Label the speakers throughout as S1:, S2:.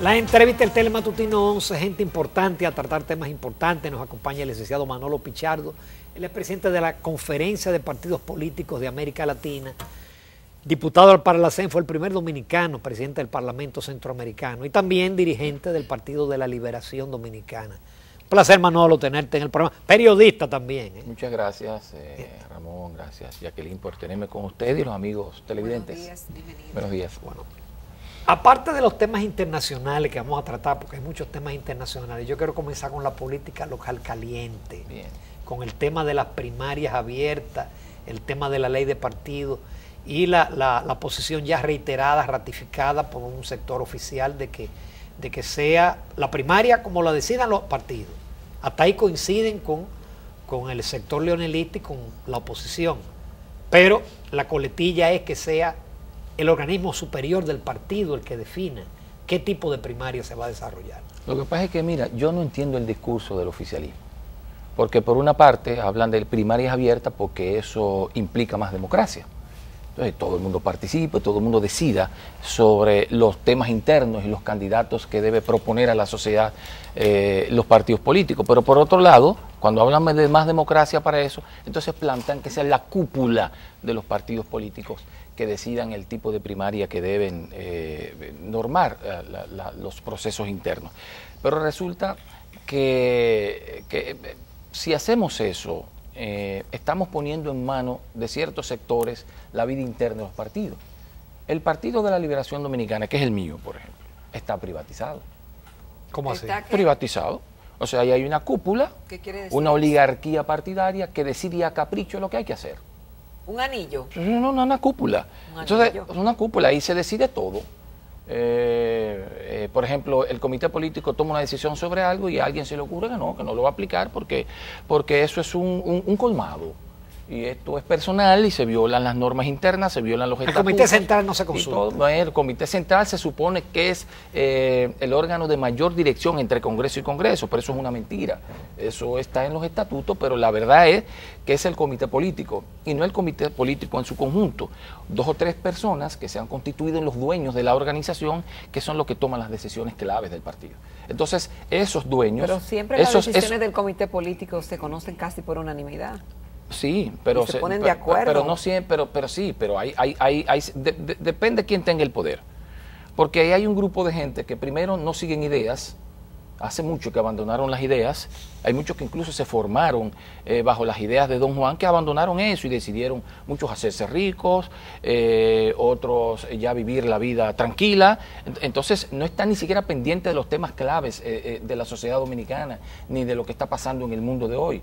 S1: La entrevista del Telematutino 11, gente importante a tratar temas importantes. Nos acompaña el licenciado Manolo Pichardo, él es presidente de la Conferencia de Partidos Políticos de América Latina, diputado para la CEN, fue el primer dominicano presidente del Parlamento Centroamericano y también dirigente del Partido de la Liberación Dominicana. Un placer, Manolo, tenerte en el programa. Periodista también.
S2: Muchas gracias, Ramón, gracias, Jacqueline, por tenerme con usted y los amigos televidentes.
S3: Buenos días, bienvenido.
S2: Buenos días.
S1: Bueno, aparte de los temas internacionales que vamos a tratar, porque hay muchos temas internacionales, yo quiero comenzar con la política local caliente.
S2: Bien.
S1: Con el tema de las primarias abiertas, el tema de la ley de partidos y la posición ya reiterada, ratificada por un sector oficial de que sea la primaria como la decidan los partidos. Hasta ahí coinciden con el sector leonelista y con la oposición. Pero la coletilla es que sea el organismo superior del partido el que defina qué tipo de primaria se va a desarrollar.
S2: Lo que pasa es que, mira, yo no entiendo el discurso del oficialismo. Porque por una parte hablan de primarias abiertas porque eso implica más democracia. Entonces todo el mundo participe, todo el mundo decida sobre los temas internos y los candidatos que debe proponer a la sociedad los partidos políticos. Pero por otro lado, cuando hablan de más democracia para eso, entonces plantean que sea la cúpula de los partidos políticos que decidan el tipo de primaria que deben normar los procesos internos. Pero resulta que si hacemos eso, estamos poniendo en manos de ciertos sectores la vida interna de los partidos. El Partido de la Liberación Dominicana, que es el mío, por ejemplo, está privatizado.
S1: ¿Cómo así?
S2: Privatizado. O sea, ahí hay una cúpula,
S3: ¿Qué quiere decir
S2: una
S3: eso?
S2: oligarquía partidaria que decide a capricho lo que hay que hacer.
S3: ¿Un anillo?
S2: No, una cúpula.
S3: Un
S2: Entonces,
S3: anillo.
S2: es una cúpula, ahí se decide todo. Por ejemplo, el comité político toma una decisión sobre algo y a alguien se le ocurre que no lo va a aplicar porque eso es un colmado. Y esto es personal y se violan las normas internas, se violan los estatutos.
S1: El comité central no se consulta.
S2: El comité central se supone que es el órgano de mayor dirección entre Congreso y Congreso, pero eso es una mentira. Eso está en los estatutos, pero la verdad es que es el comité político y no el comité político en su conjunto. 2 o 3 personas que se han constituido en los dueños de la organización, que son los que toman las decisiones claves del partido. Entonces, esos dueños...
S3: Pero siempre las decisiones del comité político se conocen casi por unanimidad.
S2: Sí, pero
S3: se ponen de acuerdo.
S2: Pero no siempre, pero sí, pero depende de quién tenga el poder. Porque ahí hay un grupo de gente que primero no siguen ideas, hace mucho que abandonaron las ideas, hay muchos que incluso se formaron bajo las ideas de Don Juan, que abandonaron eso y decidieron muchos hacerse ricos, otros ya vivir la vida tranquila. Entonces no están ni siquiera pendientes de los temas claves de la sociedad dominicana, ni de lo que está pasando en el mundo de hoy.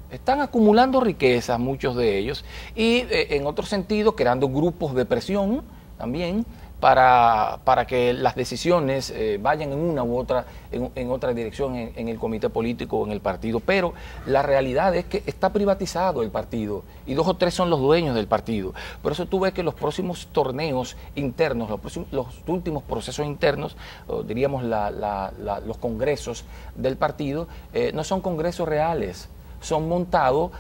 S2: Están acumulando riquezas, muchos de ellos, y en otro sentido creando grupos de presión también para que las decisiones vayan en una u otra, en otra dirección en el comité político o en el partido. Pero la realidad es que está privatizado el partido y 2 o 3 son los dueños del partido. Por eso tú ves que los próximos torneos internos, los últimos procesos internos, diríamos los congresos del partido, no son congresos reales, son montados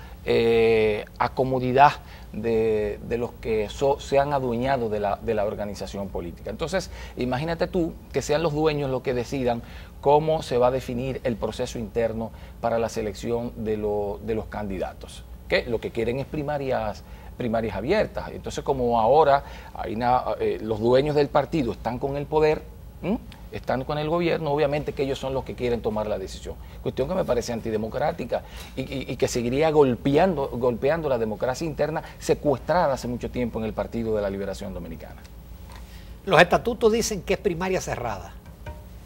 S2: a comodidad de los que se han adueñado de la organización política. Entonces, imagínate tú que sean los dueños los que decidan cómo se va a definir el proceso interno para la selección de los candidatos. Que lo que quieren es primarias abiertas. Entonces, como ahora los dueños del partido están con el poder, están con el gobierno, obviamente que ellos son los que quieren tomar la decisión. Cuestión que me parece antidemocrática y que seguiría golpeando la democracia interna secuestrada hace mucho tiempo en el Partido de la Liberación Dominicana.
S1: Los estatutos dicen que es primaria cerrada.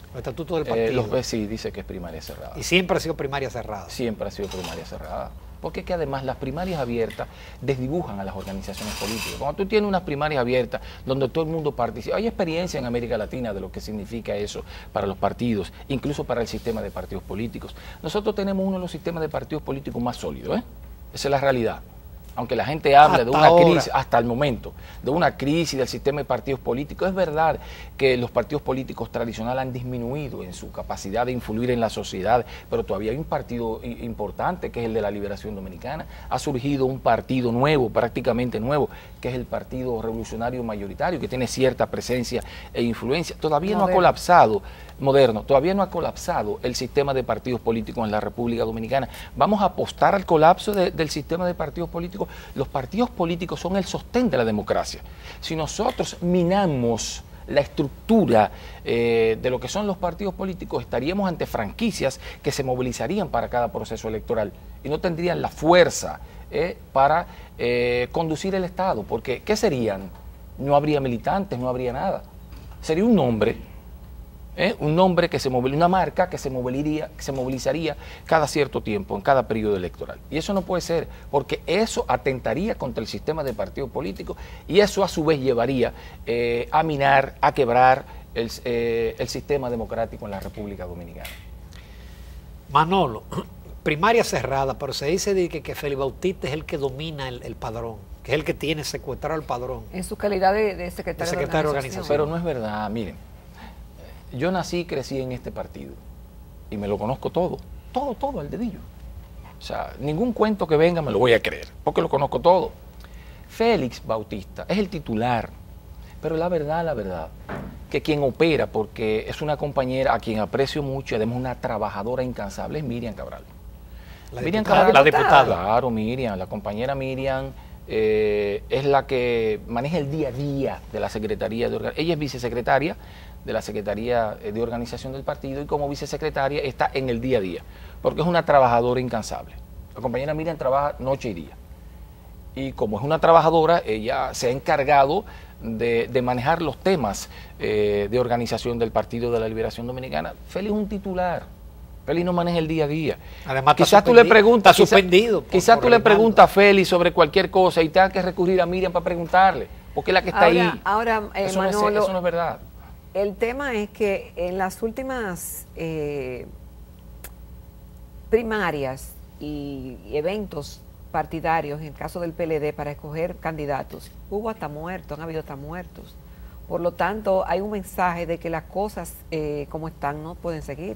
S1: Los estatutos del partido.
S2: Sí, dice que es primaria cerrada.
S1: Y siempre ha sido primaria cerrada.
S2: Siempre ha sido primaria cerrada. Porque es que además las primarias abiertas desdibujan a las organizaciones políticas. Cuando tú tienes unas primarias abiertas donde todo el mundo participa, hay experiencia en América Latina de lo que significa eso para los partidos, incluso para el sistema de partidos políticos. Nosotros tenemos uno de los sistemas de partidos políticos más sólidos, Esa es la realidad. aunque la gente hable de
S1: Hasta
S2: una
S1: ahora.
S2: crisis, hasta el momento, de una crisis del sistema de partidos políticos, es verdad que los partidos políticos tradicionales han disminuido en su capacidad de influir en la sociedad, pero todavía hay un partido importante, que es el de la Liberación Dominicana. Ha surgido un partido nuevo, prácticamente nuevo, que es el Partido Revolucionario Mayoritario, que tiene cierta presencia e influencia. Todavía no ha colapsado, todavía no ha colapsado el sistema de partidos políticos en la República Dominicana. Vamos a apostar al colapso del sistema de partidos políticos. Los partidos políticos son el sostén de la democracia. Si nosotros minamos la estructura de lo que son los partidos políticos, estaríamos ante franquicias que se movilizarían para cada proceso electoral y no tendrían la fuerza para conducir el Estado, porque ¿qué serían? No habría militantes, no habría nada. Sería un nombre que se movilizaría, una marca que se movilizaría cada cierto tiempo, en cada periodo electoral. Y eso no puede ser, porque eso atentaría contra el sistema de partidos políticos y eso a su vez llevaría a minar, a quebrar el sistema democrático en la República Dominicana.
S1: Manolo, primaria cerrada, pero se dice que Félix Bautista es el que domina el padrón, que es el que tiene secuestrado el padrón.
S3: En su calidad de secretario de organización.
S2: Pero no es verdad, miren. Yo nací y crecí en este partido y me lo conozco todo al dedillo. O sea, ningún cuento que venga me lo voy a creer, porque lo conozco todo. Félix Bautista es el titular, pero la verdad, que quien opera, porque es una compañera a quien aprecio mucho y además una trabajadora incansable, es Miriam Cabral.
S1: La diputada.
S2: Claro, Miriam, la compañera Miriam es la que maneja el día a día de la Secretaría de Organización. Ella es vicesecretaria de la Secretaría de Organización del partido y como vicesecretaria está en el día a día, porque es una trabajadora incansable. La compañera Miriam trabaja noche y día. Y como es una trabajadora, ella se ha encargado de manejar los temas de organización del Partido de la Liberación Dominicana. Félix es un titular. Félix no maneja el día a día.
S1: Además,
S2: quizás tú le preguntas,
S1: quizás
S2: tú le preguntas a Félix sobre cualquier cosa y tengas que recurrir a Miriam para preguntarle, porque es la que está ahí.
S3: Ahora,
S2: eso
S3: Manolo,
S2: eso no es verdad.
S3: El tema es que en las últimas primarias y eventos partidarios, en el caso del PLD, para escoger candidatos, hubo hasta muertos, han habido hasta muertos. Por lo tanto, hay un mensaje de que las cosas como están no pueden seguir.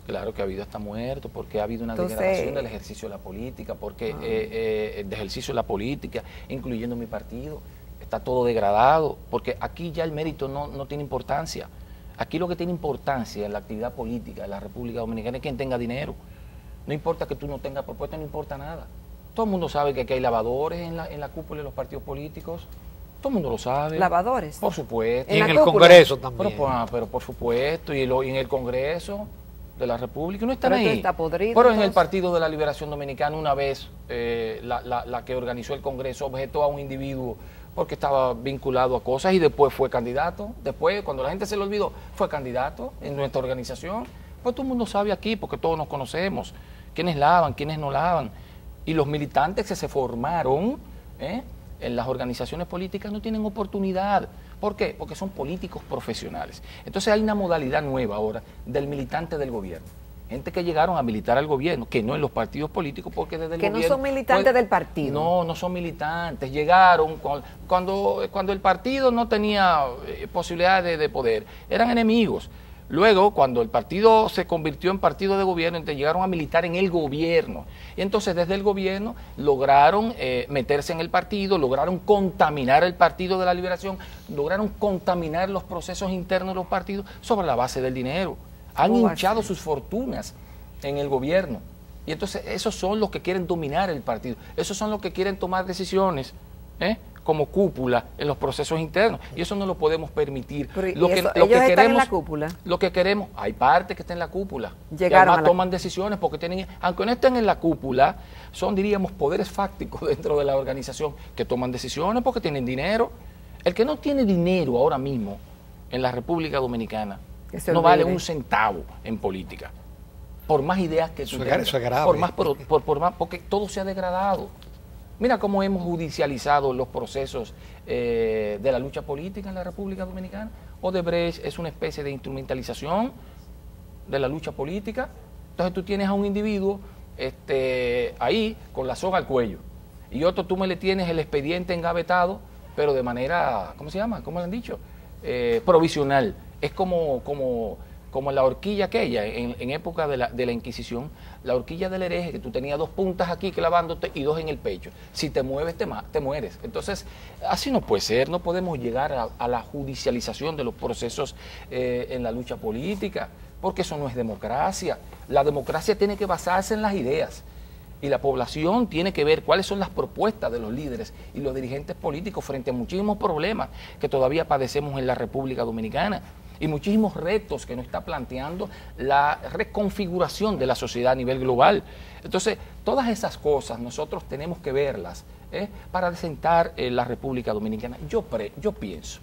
S2: Claro que ha habido hasta muertos, porque ha habido una degradación del ejercicio de la política, porque de ejercicio de la política, incluyendo mi partido, está todo degradado, porque aquí ya el mérito no tiene importancia. Aquí lo que tiene importancia en la actividad política de la República Dominicana es quien tenga dinero. No importa que tú no tengas propuesta, no importa nada. Todo el mundo sabe que aquí hay lavadores en la cúpula de los partidos políticos. Todo el mundo lo sabe.
S3: ¿Lavadores?
S2: Por supuesto.
S1: Y en el Congreso también.
S2: Pero por supuesto, y en el Congreso de la República, no están
S3: pero
S2: ahí.
S3: Está podrido,
S2: pero en el Partido de la Liberación Dominicana, una vez la que organizó el Congreso objetó a un individuo porque estaba vinculado a cosas y después fue candidato. Después, cuando la gente se lo olvidó, fue candidato en nuestra organización. Pues todo el mundo sabe aquí, porque todos nos conocemos, quiénes lavan, quiénes no lavan. Y los militantes que se formaron en las organizaciones políticas no tienen oportunidad. ¿Por qué? Porque son políticos profesionales. Entonces hay una modalidad nueva ahora del militante del gobierno. Gente que llegaron a militar al gobierno, que no en los partidos políticos, porque desde el gobierno...
S3: Que no son militantes del partido.
S2: No son militantes. Llegaron cuando el partido no tenía posibilidades de poder. Eran enemigos. Luego, cuando el partido se convirtió en partido de gobierno, entonces llegaron a militar en el gobierno. Y entonces desde el gobierno lograron meterse en el partido, lograron contaminar el Partido de la Liberación, lograron contaminar los procesos internos de los partidos sobre la base del dinero. Han hinchado sus fortunas en el gobierno. Y entonces esos son los que quieren dominar el partido. Esos son los que quieren tomar decisiones como cúpula en los procesos internos. Y eso no lo podemos permitir.
S3: ¿Ellos están en la cúpula?
S2: Lo que queremos, hay parte que está en la cúpula.
S3: Llegaron
S2: y además toman decisiones porque tienen, aunque no estén en la cúpula, son, diríamos, poderes fácticos dentro de la organización que toman decisiones porque tienen dinero. El que no tiene dinero ahora mismo en la República Dominicana no vale un centavo en política. Por más ideas que tú tengas.
S1: Eso es grave.
S2: Por más, porque todo se ha degradado. Mira cómo hemos judicializado los procesos de la lucha política en la República Dominicana. Odebrecht es una especie de instrumentalización de la lucha política. Entonces tú tienes a un individuo ahí con la soga al cuello. y otro tú me le tienes el expediente engavetado, pero de manera, ¿cómo se llama? ¿Cómo le han dicho? Provisional. Es como la horquilla aquella, en época de la Inquisición, la horquilla del hereje, que tú tenías 2 puntas aquí clavándote y 2 en el pecho. Si te mueves, te mueres. Entonces, así no puede ser, no podemos llegar a la judicialización de los procesos en la lucha política, porque eso no es democracia. La democracia tiene que basarse en las ideas. Y la población tiene que ver cuáles son las propuestas de los líderes y los dirigentes políticos frente a muchísimos problemas que todavía padecemos en la República Dominicana y muchísimos retos que nos está planteando la reconfiguración de la sociedad a nivel global. Entonces, todas esas cosas nosotros tenemos que verlas para asentar la República Dominicana. Yo pienso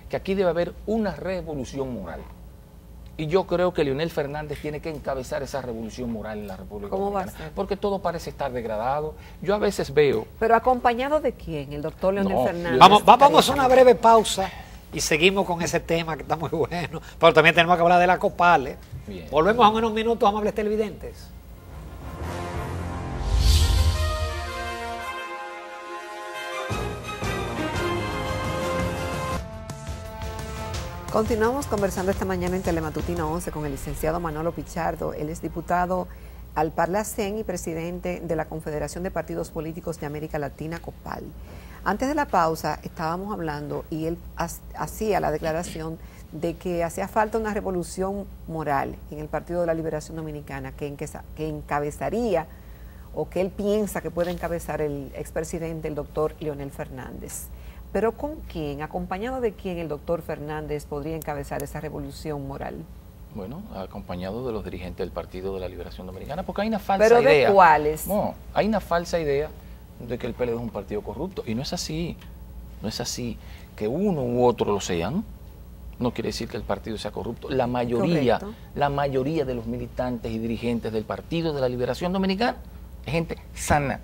S2: que aquí debe haber una revolución moral. Y yo creo que Leonel Fernández tiene que encabezar esa revolución moral en la República Dominicana. ¿Cómo va a ser? Porque todo parece estar degradado. Yo a veces veo...
S3: ¿Pero acompañado de quién? ¿El doctor Leonel Fernández?
S1: Vamos a una breve pausa y seguimos con ese tema que está muy bueno. Pero también tenemos que hablar de la Copal. Bien. Volvemos en unos minutos, amables televidentes.
S3: Continuamos conversando esta mañana en Telematutino 11 con el licenciado Manolo Pichardo. Él es diputado al Parlacén y presidente de la Confederación de Partidos Políticos de América Latina, COPAL. Antes de la pausa estábamos hablando y él hacía la declaración de que hacía falta una revolución moral en el Partido de la Liberación Dominicana que encabezaría o que él piensa que puede encabezar el expresidente, el doctor Leonel Fernández. Pero ¿con quién? ¿Acompañado de quién el doctor Fernández podría encabezar esa revolución moral?
S2: Bueno, acompañado de los dirigentes del Partido de la Liberación Dominicana, porque hay una falsa idea.
S3: ¿Pero de cuáles?
S2: No, hay una falsa idea de que el PLD es un partido corrupto, y no es así. No es así. Que uno u otro lo sean, no quiere decir que el partido sea corrupto. La mayoría de los militantes y dirigentes del Partido de la Liberación Dominicana es gente sana,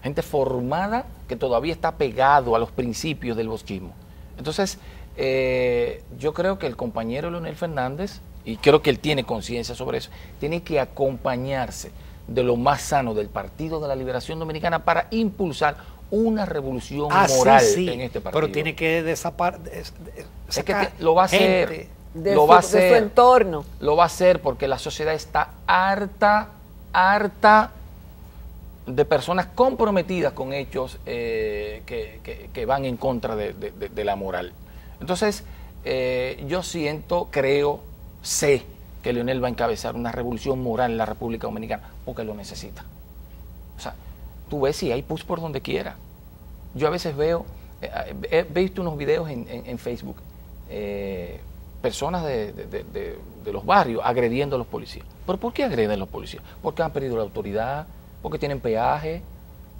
S2: gente formada que todavía está pegado a los principios del bosquismo. Entonces, yo creo que el compañero Leonel Fernández, y creo que él tiene conciencia sobre eso, tiene que acompañarse de lo más sano del Partido de la Liberación Dominicana para impulsar una revolución moral en este partido.
S1: Pero tiene que
S2: es que lo va a hacer.
S3: De su entorno.
S2: Lo va a hacer porque la sociedad está harta de personas comprometidas con hechos que van en contra de la moral. Entonces, yo sé que Leonel va a encabezar una revolución moral en la República Dominicana porque lo necesita. O sea, tú ves si hay push por donde quiera. Yo a veces veo, he visto unos videos en Facebook, personas de los barrios agrediendo a los policías. ¿Pero por qué agreden a los policías? Porque han perdido la autoridad, porque tienen peaje,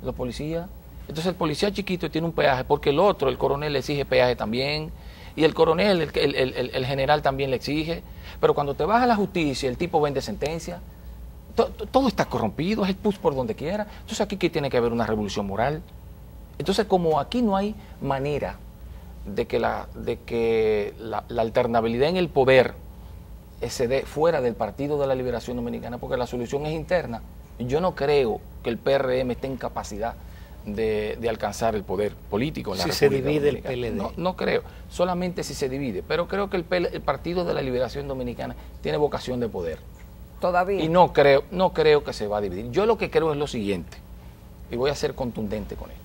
S2: los policías. Entonces el policía chiquito tiene un peaje porque el otro, el coronel, le exige peaje también. Y el coronel, el general también le exige. Pero cuando te vas a la justicia, el tipo vende sentencia. Todo está corrompido, es el push por donde quiera. Entonces aquí que tiene que haber una revolución moral. Entonces como aquí no hay manera de que la alternabilidad en el poder se dé fuera del Partido de la Liberación Dominicana, porque la solución es interna, yo no creo que el PRM esté en capacidad de alcanzar el poder político en la República Dominicana.
S1: Si se divide el PLD.
S2: No creo, solamente si se divide, pero creo que el Partido de la Liberación Dominicana tiene vocación de poder.
S3: Todavía.
S2: Y no creo que se va a dividir. Yo lo que creo es lo siguiente, y voy a ser contundente con esto.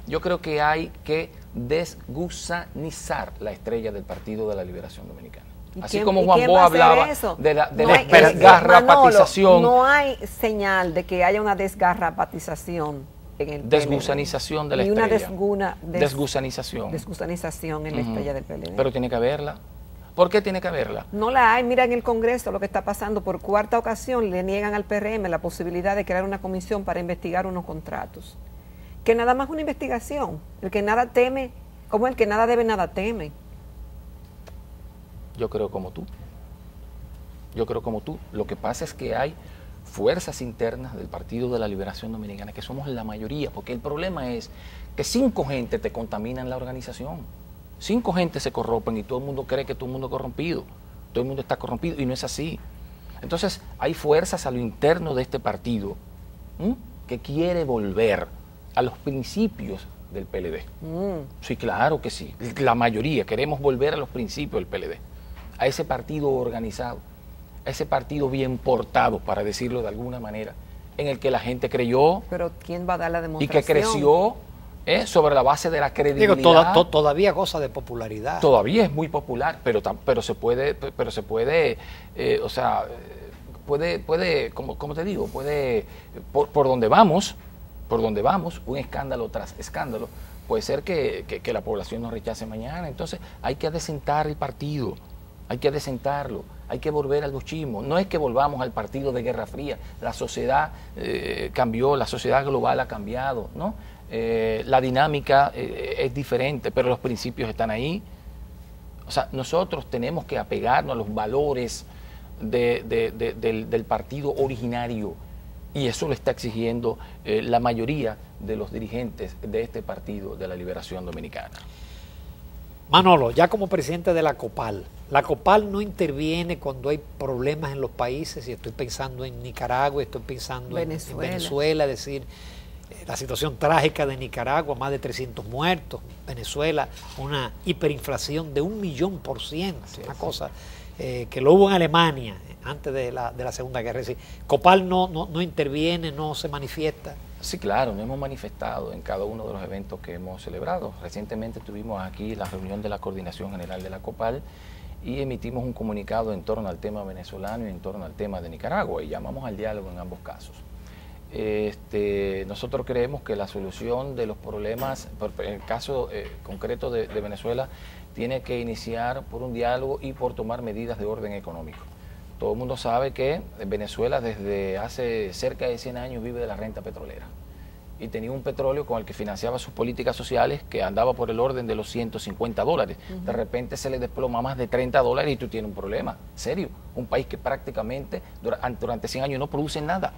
S2: Yo creo que hay que desgusanizar la estrella del Partido de la Liberación Dominicana. Así como Juan Bosch hablaba de la desgarrapatización.
S3: No hay señal de que haya una desgarrapatización en el
S2: desgusanización de la estrella. Desgusanización.
S3: Desgusanización en la estrella del PLD.
S2: Pero tiene que haberla. ¿Por qué tiene que haberla?
S3: No la hay. Mira en el Congreso lo que está pasando. Por cuarta ocasión le niegan al PRM la posibilidad de crear una comisión para investigar unos contratos. Que nada más una investigación. El que nada teme, como el que nada debe, nada teme.
S2: Yo creo como tú. Lo que pasa es que hay fuerzas internas del Partido de la Liberación Dominicana que somos la mayoría, porque el problema es que 5 gente te contaminan la organización. 5 gente se corrompen y todo el mundo cree que todo el mundo es corrompido. Todo el mundo está corrompido y no es así. Entonces hay fuerzas a lo interno de este partido que quiere volver a los principios del PLD. Sí, claro que sí. La mayoría queremos volver a los principios del PLD, a ese partido organizado, a ese partido bien portado, para decirlo de alguna manera, en el que la gente creyó.
S3: Pero ¿quién va a dar la
S2: Y
S3: demostración?
S2: que creció sobre la base de la credibilidad.
S1: Digo, todavía goza de popularidad.
S2: Todavía es muy popular, pero se puede, o sea, puede, como te digo, puede, por donde vamos, un escándalo tras escándalo, puede ser que la población nos rechace mañana. Entonces hay que adecentar el partido, hay que adecentarlo, hay que volver al bochismo. No es que volvamos al partido de Guerra Fría, la sociedad cambió, la sociedad global ha cambiado, ¿no? La dinámica es diferente, pero los principios están ahí. O sea, nosotros tenemos que apegarnos a los valores del partido originario, y eso lo está exigiendo la mayoría de los dirigentes de este Partido de la Liberación Dominicana.
S1: Manolo, ya como presidente de la COPAL no interviene cuando hay problemas en los países, y estoy pensando en Nicaragua, estoy pensando en Venezuela, es decir, la situación trágica de Nicaragua, más de 300 muertos, Venezuela, una hiperinflación de 1.000.000%, una cosa que lo hubo en Alemania antes de la Segunda Guerra. Es decir, COPAL no interviene, no se manifiesta.
S2: Sí, claro, nos hemos manifestado en cada uno de los eventos que hemos celebrado. Recientemente tuvimos aquí la reunión de la Coordinación General de la COPAL y emitimos un comunicado en torno al tema venezolano y en torno al tema de Nicaragua, y llamamos al diálogo en ambos casos. Nosotros creemos que la solución de los problemas, en el caso concreto de Venezuela, tiene que iniciar por un diálogo y por tomar medidas de orden económico. Todo el mundo sabe que Venezuela desde hace cerca de 100 años vive de la renta petrolera, y tenía un petróleo con el que financiaba sus políticas sociales que andaba por el orden de los $150. De repente se le desploma más de $30 y tú tienes un problema serio. Un país que prácticamente durante 100 años no produce nada.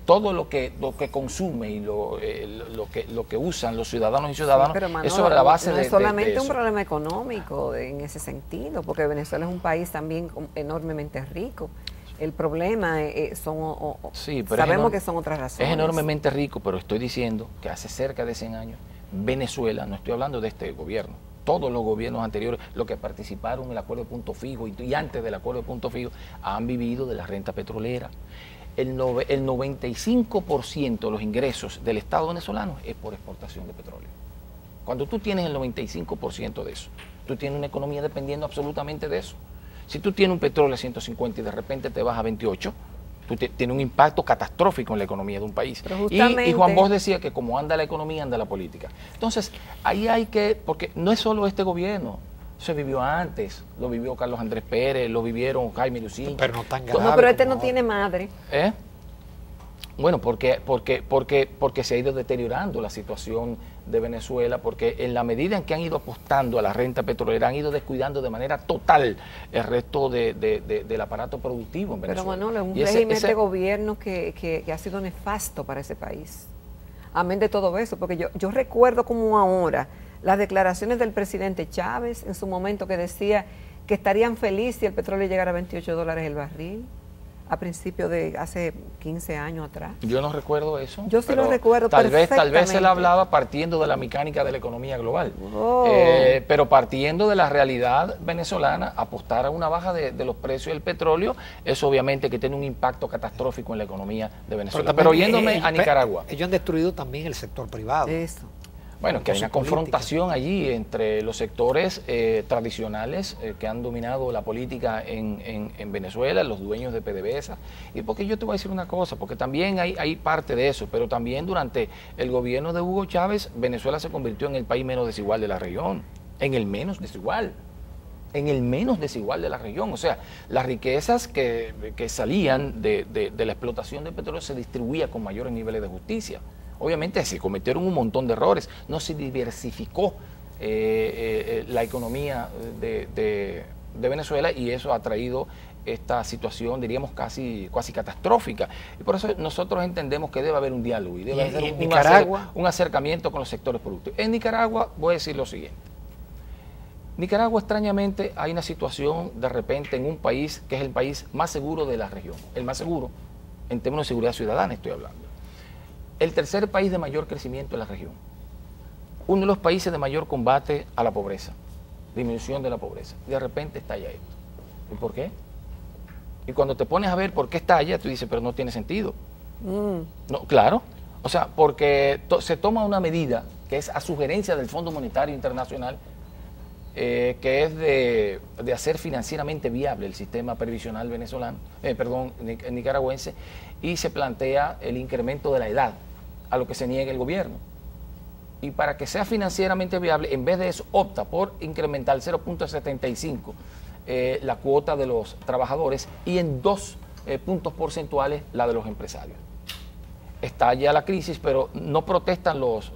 S2: Todo lo que consume y lo que usan los ciudadanos y ciudadanas, sí, Manolo, es sobre la base
S3: no es solamente un problema económico en ese sentido, porque Venezuela es un país también enormemente rico. El problema sabemos que son otras razones.
S2: Es enormemente rico, pero estoy diciendo que hace cerca de 100 años Venezuela, no estoy hablando de este gobierno, todos los gobiernos anteriores, los que participaron en el acuerdo de punto fijo y antes del acuerdo de punto fijo, han vivido de la renta petrolera. El 95% de los ingresos del Estado venezolano es por exportación de petróleo. Cuando tú tienes el 95% de eso, tú tienes una economía dependiendo absolutamente de eso. Si tú tienes un petróleo a 150 y de repente te vas a 28, tiene un impacto catastrófico en la economía de un país. Y Juan Bosch decía que como anda la economía, anda la política. Entonces, ahí hay que, porque no es solo este gobierno, se vivió antes, lo vivió Carlos Andrés Pérez, lo vivieron Jaime Lucinchi.
S1: Pero no tan grave.
S3: No, pero este no tiene madre.
S2: Bueno, porque se ha ido deteriorando la situación de Venezuela, porque en la medida en que han ido apostando a la renta petrolera, han ido descuidando de manera total el resto del aparato productivo en Venezuela.
S3: Pero Manolo, es un régimen de gobierno que ha sido nefasto para ese país. Amén de todo eso, porque yo recuerdo como ahora las declaraciones del presidente Chávez en su momento, que decía que estarían felices si el petróleo llegara a $28 el barril, a principios de hace 15 años atrás.
S2: Yo no recuerdo eso.
S3: Yo sí lo recuerdo perfectamente.
S2: Tal vez él hablaba partiendo de la mecánica de la economía global, pero partiendo de la realidad venezolana, apostar a una baja de los precios del petróleo, eso obviamente que tiene un impacto catastrófico en la economía de Venezuela. Pero yéndome a Nicaragua.
S1: Ellos han destruido también el sector privado.
S3: Eso.
S2: Bueno, que hay una confrontación allí entre los sectores tradicionales que han dominado la política en Venezuela, los dueños de PDVSA. Y porque yo te voy a decir una cosa, porque también hay parte de eso, pero también durante el gobierno de Hugo Chávez, Venezuela se convirtió en el país menos desigual de la región, en el menos desigual de la región. O sea, las riquezas que salían de la explotación de petróleo se distribuía con mayores niveles de justicia. Obviamente se cometieron un montón de errores, no se diversificó la economía de Venezuela, y eso ha traído esta situación, diríamos, casi catastrófica. Y por eso nosotros entendemos que debe haber un diálogo y debe haber un acercamiento con los sectores productivos. En Nicaragua voy a decir lo siguiente. Nicaragua, extrañamente, hay una situación de repente en un país que es el país más seguro de la región, el más seguro en términos de seguridad ciudadana estoy hablando. el tercer país de mayor crecimiento en la región, uno de los países de mayor combate a la pobreza, disminución de la pobreza. De repente estalla esto. ¿Y por qué? Y cuando te pones a ver por qué estalla, tú dices, pero no tiene sentido. No, claro. O sea, porque se toma una medida que es a sugerencia del Fondo Monetario Internacional, que es de hacer financieramente viable el sistema previsional venezolano, nicaragüense, y se plantea el incremento de la edad, a lo que se niega el gobierno. Y para que sea financieramente viable, en vez de eso, opta por incrementar 0.75 la cuota de los trabajadores y en 2 puntos porcentuales la de los empresarios. Estalla la crisis, pero no protestan los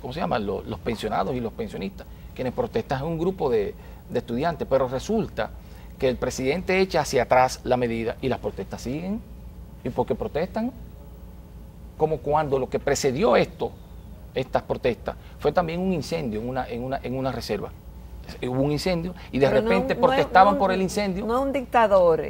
S2: ¿cómo se llaman? Los pensionados y los pensionistas. Quienes protestan es un grupo de estudiantes, pero resulta que el presidente echa hacia atrás la medida y las protestas siguen. ¿Y por qué protestan? Como cuando lo que precedió estas protestas, fue también un incendio en una reserva. Hubo un incendio y de repente protestaban por el incendio.
S3: No es un dictador.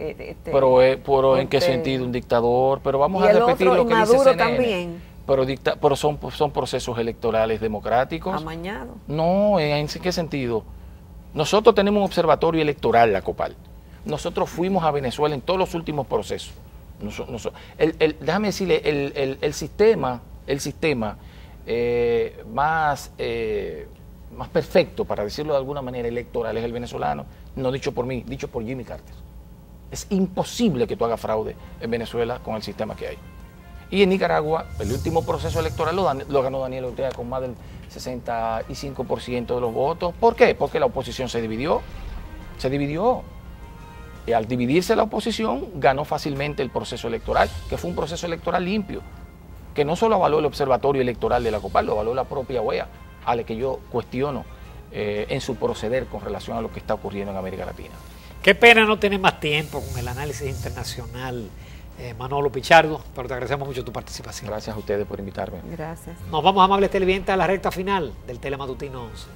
S2: Pero ¿en qué sentido un dictador? Pero vamos a repetir lo que dice CNN.
S3: También.
S2: Pero son procesos electorales democráticos.
S3: Amañado.
S2: No, ¿en qué sentido? Nosotros tenemos un observatorio electoral, la COPAL. Nosotros fuimos a Venezuela en todos los últimos procesos. Déjame decirle, el sistema más perfecto, para decirlo de alguna manera, electoral es el venezolano, no dicho por mí, dicho por Jimmy Carter. Es imposible que tú hagas fraude en Venezuela con el sistema que hay. Y en Nicaragua, el último proceso electoral lo ganó Daniel Ortega con más del 65% de los votos. ¿Por qué? Porque la oposición se dividió. Y al dividirse la oposición, ganó fácilmente el proceso electoral, que fue un proceso electoral limpio, que no solo avaló el Observatorio Electoral de la COPAL, lo avaló la propia OEA, a la que yo cuestiono en su proceder con relación a lo que está ocurriendo en América Latina.
S1: Qué pena no tener más tiempo con el análisis internacional, Manolo Pichardo, pero te agradecemos mucho tu participación.
S2: Gracias a ustedes por invitarme.
S3: Gracias.
S1: Nos vamos, amables televidentes, a la recta final del Telematutino 11.